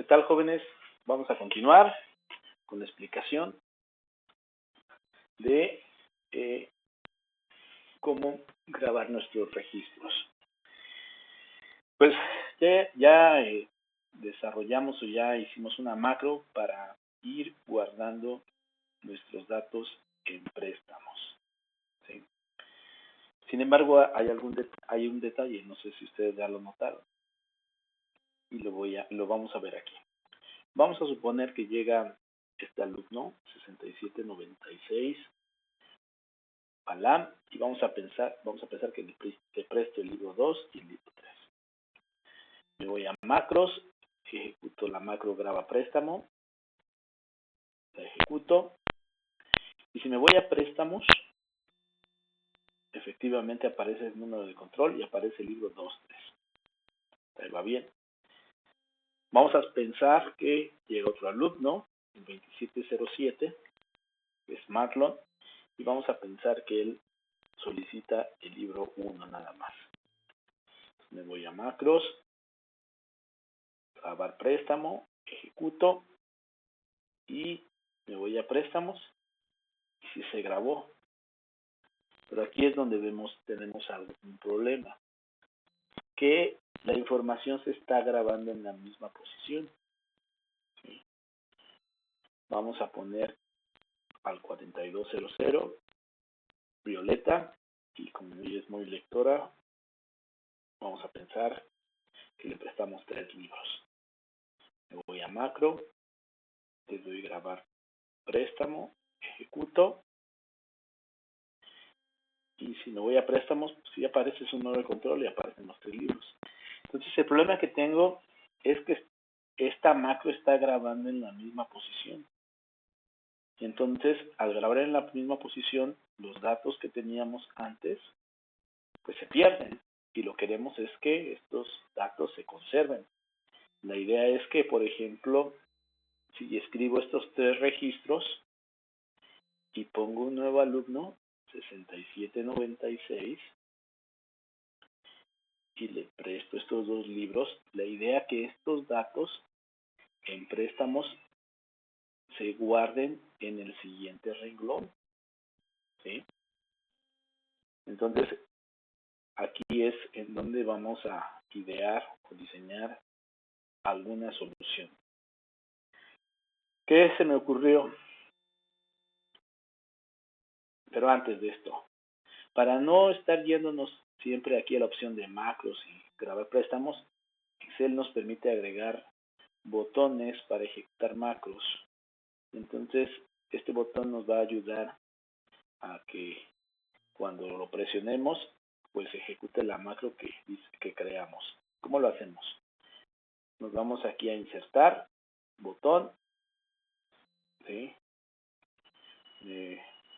¿Qué tal, jóvenes? Vamos a continuar con la explicación de cómo grabar nuestros registros. Pues ya desarrollamos o ya hicimos una macro para ir guardando nuestros datos en préstamos, ¿sí? Sin embargo, hay un detalle, no sé si ustedes ya lo notaron, y lo vamos a ver aquí. Vamos a suponer que llega este alumno 6796 Palam, y vamos a pensar que le presto el libro 2 y el libro 3. Me voy a macros, ejecuto la macro graba préstamo, la ejecuto, y si me voy a préstamos, efectivamente aparece el número de control y aparece el libro 2, 3. Ahí va bien. Vamos a pensar que llega otro alumno, el 2707, que es Marlon, y vamos a pensar que él solicita el libro 1 nada más. Entonces me voy a macros, grabar préstamo, ejecuto y me voy a préstamos y si se grabó. Pero aquí es donde tenemos un problema, que la información se está grabando en la misma posición, ¿sí? Vamos a poner al 4200 Violeta, y como ella es muy lectora, vamos a pensar que le prestamos 3 libros. Me voy a macro, le doy grabar préstamo, ejecuto, y si me voy a préstamos, pues sí aparece su número de control y aparecen los 3 libros. Entonces el problema que tengo es que esta macro está grabando en la misma posición. Y entonces, al grabar en la misma posición, los datos que teníamos antes, pues se pierden. Y lo que queremos es que estos datos se conserven. La idea es que, por ejemplo, si escribo estos 3 registros y pongo un nuevo alumno, 6796, y le presto estos 2 libros, la idea es que estos datos en préstamos se guarden en el siguiente renglón, ¿sí? Entonces, aquí es en donde vamos a idear o diseñar alguna solución. ¿Qué se me ocurrió? Pero antes de esto, para no estar yéndonos siempre aquí a la opción de macros y grabar préstamos, Excel nos permite agregar botones para ejecutar macros. Entonces, este botón nos va a ayudar a que cuando lo presionemos, pues ejecute la macro que creamos. ¿Cómo lo hacemos? Nos vamos aquí a insertar, botón, ¿sí?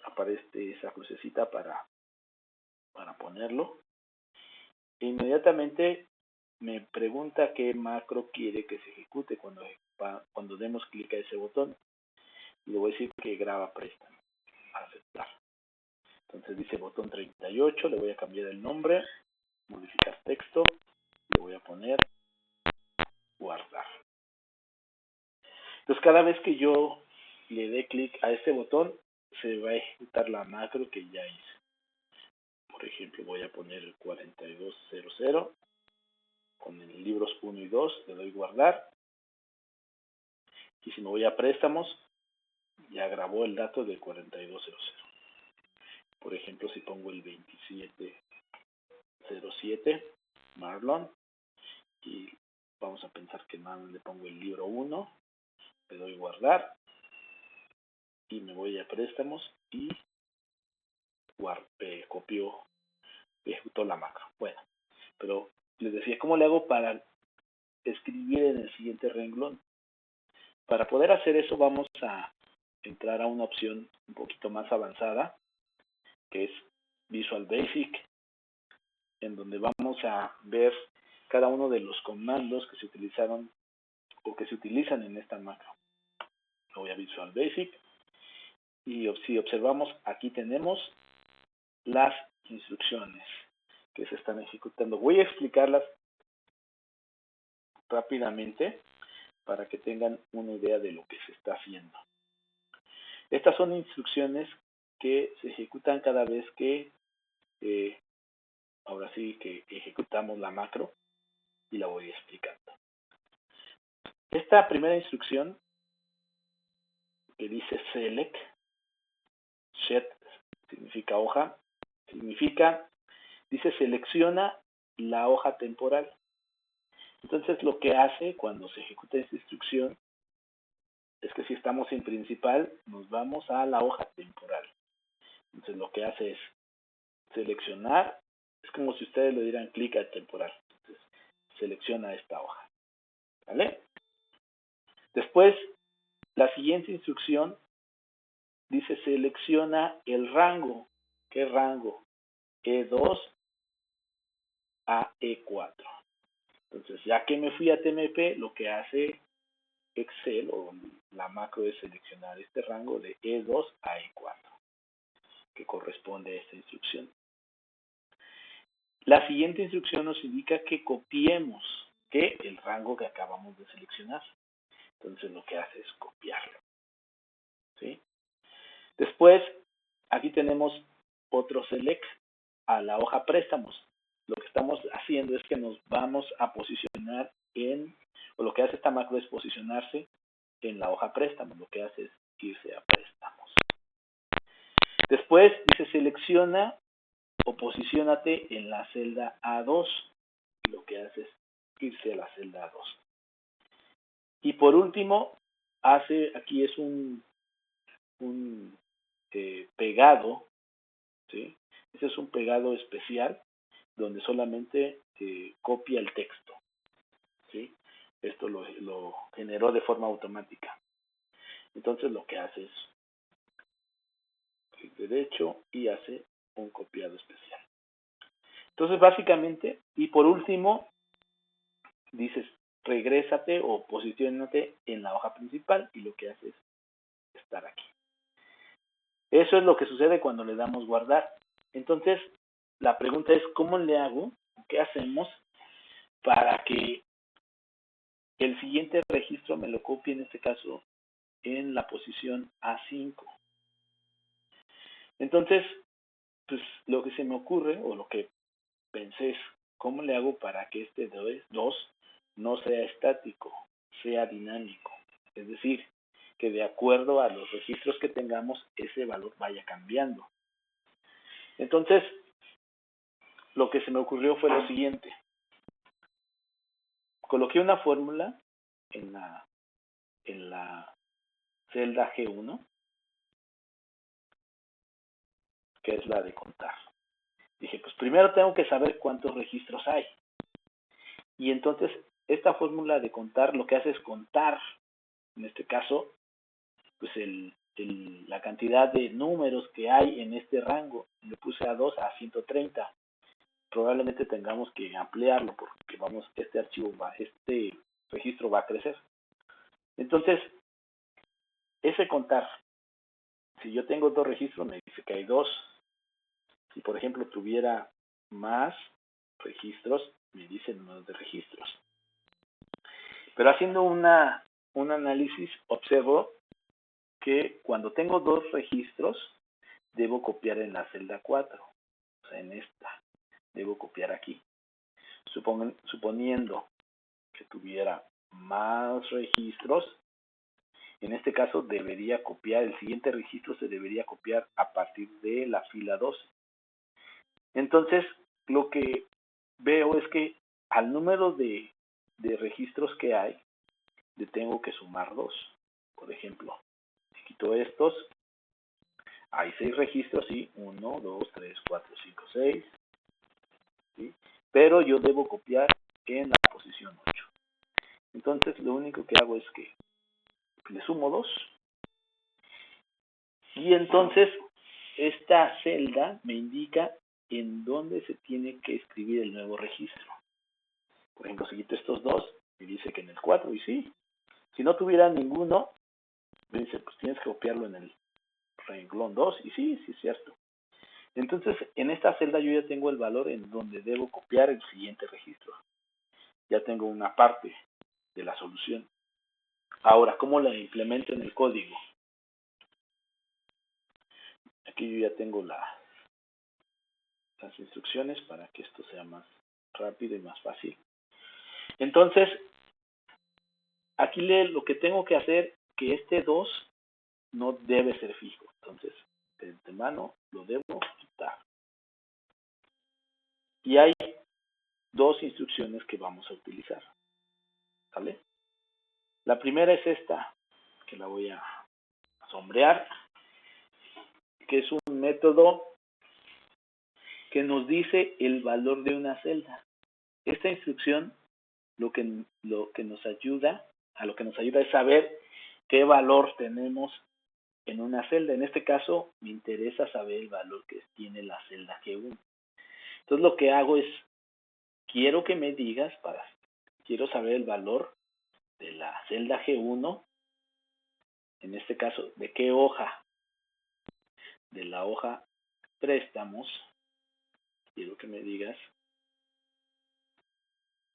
Aparece esa crucecita para ponerlo. E inmediatamente me pregunta qué macro quiere que se ejecute cuando demos clic a ese botón. Le voy a decir que graba préstamo. Aceptar. Entonces dice botón 38, le voy a cambiar el nombre, modificar texto, le voy a poner guardar. Entonces cada vez que yo le dé clic a este botón, se va a ejecutar la macro que ya hice. Por ejemplo, voy a poner el 4200 con el libros 1 y 2, le doy guardar. Y si me voy a préstamos, ya grabó el dato del 4200. Por ejemplo, si pongo el 2707, Marlon, y vamos a pensar que Marlon le pongo el libro 1, le doy guardar, y me voy a préstamos y copio, ejecuto la macro. Bueno, pero les decía, ¿cómo le hago para escribir en el siguiente renglón? Para poder hacer eso vamos a entrar a una opción un poquito más avanzada, que es Visual Basic, en donde vamos a ver cada uno de los comandos que se utilizaron o que se utilizan en esta macro. Me voy a Visual Basic y si observamos, aquí tenemos las instrucciones que se están ejecutando. Voy a explicarlas rápidamente para que tengan una idea de lo que se está haciendo. Estas son instrucciones que se ejecutan cada vez que, ahora sí que ejecutamos la macro y la voy explicando. Esta primera instrucción que dice select, shed significa hoja, dice selecciona la hoja temporal. Entonces lo que hace cuando se ejecuta esta instrucción es que si estamos en principal, nos vamos a la hoja temporal. Entonces lo que hace es seleccionar, es como si ustedes le dieran clic a temporal. Entonces selecciona esta hoja. ¿Vale? Después, la siguiente instrucción dice selecciona el rango. ¿Qué rango? E2 a E4. Entonces, ya que me fui a TMP, lo que hace Excel o la macro es seleccionar este rango de E2 a E4, que corresponde a esta instrucción. La siguiente instrucción nos indica que copiemos el rango que acabamos de seleccionar. Entonces, lo que hace es copiarlo. ¿Sí? Después, aquí tenemos otro select a la hoja préstamos. Lo que estamos haciendo es que nos vamos a posicionar o lo que hace esta macro es posicionarse en la hoja préstamos. Lo que hace es irse a préstamos. Después dice selecciona o posiciónate en la celda A2. Lo que hace es irse a la celda A2. Y por último, aquí es un pegado, ¿sí? Ese es un pegado especial donde solamente copia el texto, ¿sí? Esto lo generó de forma automática. Entonces lo que hace es clic derecho y hace un copiado especial. Entonces básicamente, y por último, dices regrésate o posiciónate en la hoja principal y lo que hace es estar aquí. Eso es lo que sucede cuando le damos guardar. Entonces, la pregunta es, ¿cómo le hago? ¿Qué hacemos para que el siguiente registro me lo copie, en este caso, en la posición A5? Entonces, pues lo que se me ocurre, o lo que pensé es, ¿cómo le hago para que este 2 no sea estático, sea dinámico? Es decir, que de acuerdo a los registros que tengamos, ese valor vaya cambiando. Entonces, lo que se me ocurrió fue lo siguiente. Coloqué una fórmula en la celda G1, que es la de contar. Dije, pues primero tengo que saber cuántos registros hay. Y entonces, esta fórmula de contar lo que hace es contar, en este caso, pues la cantidad de números que hay en este rango. Le puse a 2 a 130. Probablemente tengamos que ampliarlo porque este registro va a crecer. Entonces, ese contar, si yo tengo 2 registros, me dice que hay 2. Si, por ejemplo, tuviera más registros, me dice el número de registros. Pero haciendo un análisis, observo que cuando tengo 2 registros, debo copiar en la celda 4. O sea, en esta. Debo copiar aquí. Suponiendo que tuviera más registros, en este caso debería copiar, el siguiente registro se debería copiar a partir de la fila 12. Entonces, lo que veo es que al número de registros que hay, le tengo que sumar 2. Por ejemplo, si quito estos, hay 6 registros, ¿sí? 1, 2, 3, 4, 5, 6. ¿Sí? Pero yo debo copiar en la posición 8. Entonces, lo único que hago es que le sumo 2. Y entonces, esta celda me indica en dónde se tiene que escribir el nuevo registro. Por ejemplo, si quito estos 2, me dice que en el 4, y sí. Si no tuviera ninguno, me dice, pues tienes que copiarlo en el renglón 2, y sí, sí es cierto. Entonces, en esta celda yo ya tengo el valor en donde debo copiar el siguiente registro. Ya tengo una parte de la solución. Ahora, ¿cómo la implemento en el código? Aquí yo ya tengo las instrucciones para que esto sea más rápido y más fácil. Entonces, aquí lo que tengo que hacer, que este 2 no debe ser fijo. Entonces, de antemano lo debo quitar. Y hay dos instrucciones que vamos a utilizar. ¿Vale? La primera es esta, que la voy a sombrear, que es un método que nos dice el valor de una celda. Esta instrucción lo que nos ayuda es saber qué valor tenemos en una celda. En este caso, me interesa saber el valor que tiene la celda G1. Entonces, lo que hago es, quiero que me digas, quiero saber el valor de la celda G1, en este caso, ¿de qué hoja? De la hoja préstamos. Quiero que me digas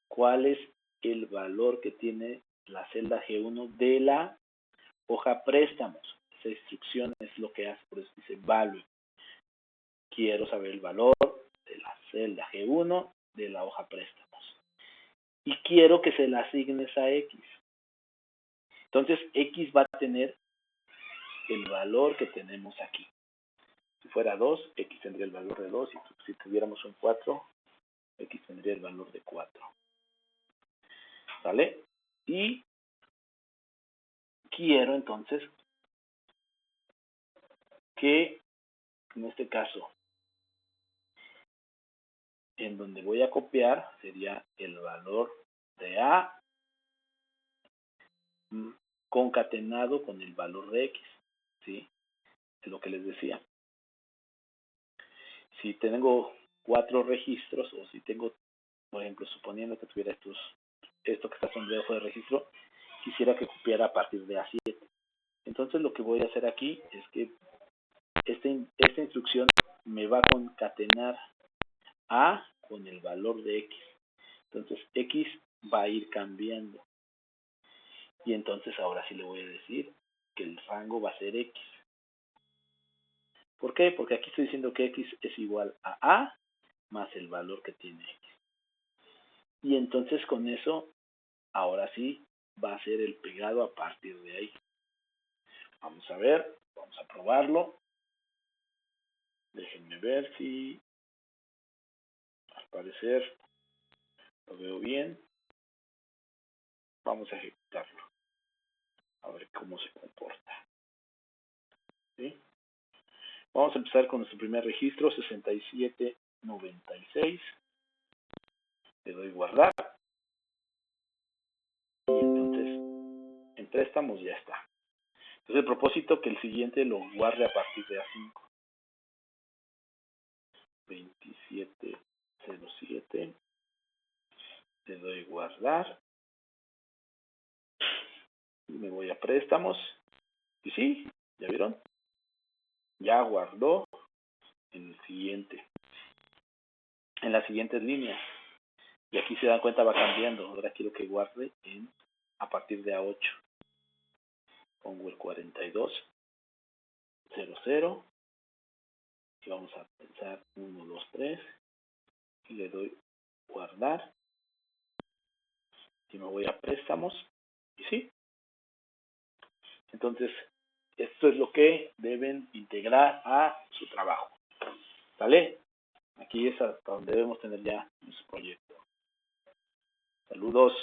cuál es el valor que tiene la celda G1 de la hoja préstamos. Esa instrucción es lo que hace, por eso dice value. Quiero saber el valor de la celda G1 de la hoja préstamos. Y quiero que se la asignes a X. Entonces, X va a tener el valor que tenemos aquí. Si fuera 2, X tendría el valor de 2. Y si tuviéramos un 4, X tendría el valor de 4. ¿Vale? Y quiero entonces que, en este caso, en donde voy a copiar sería el valor de A concatenado con el valor de X. ¿Sí? Es lo que les decía. Si tengo 4 registros, o si tengo, por ejemplo, suponiendo que tuviera esto que está sombreado de registro, quisiera que copiara a partir de A7. Entonces lo que voy a hacer aquí es que esta instrucción me va a concatenar A con el valor de X. Entonces X va a ir cambiando. Y entonces ahora sí le voy a decir que el rango va a ser X. ¿Por qué? Porque aquí estoy diciendo que X es igual a A más el valor que tiene X. Y entonces con eso, ahora sí, va a ser el pegado a partir de ahí. Vamos a ver, vamos a probarlo. Déjenme ver si al parecer lo veo bien. Vamos a ejecutarlo. A ver cómo se comporta. ¿Sí? Vamos a empezar con nuestro primer registro, 6796. Le doy guardar. Y entonces, en préstamos ya está. Entonces, el propósito que el siguiente lo guarde a partir de A5. 2707. Le doy guardar. Y me voy a préstamos. Y sí, ¿ya vieron? Ya guardó en el siguiente. En las siguientes líneas. Y aquí se dan cuenta va cambiando. Ahora quiero que guarde a partir de A8. Pongo el 4200. Y vamos a pensar 1, 2, 3. Y le doy guardar. Y me voy a préstamos. Y sí. Entonces, esto es lo que deben integrar a su trabajo. ¿Vale? Aquí es hasta donde debemos tener ya nuestro proyecto. Saludos.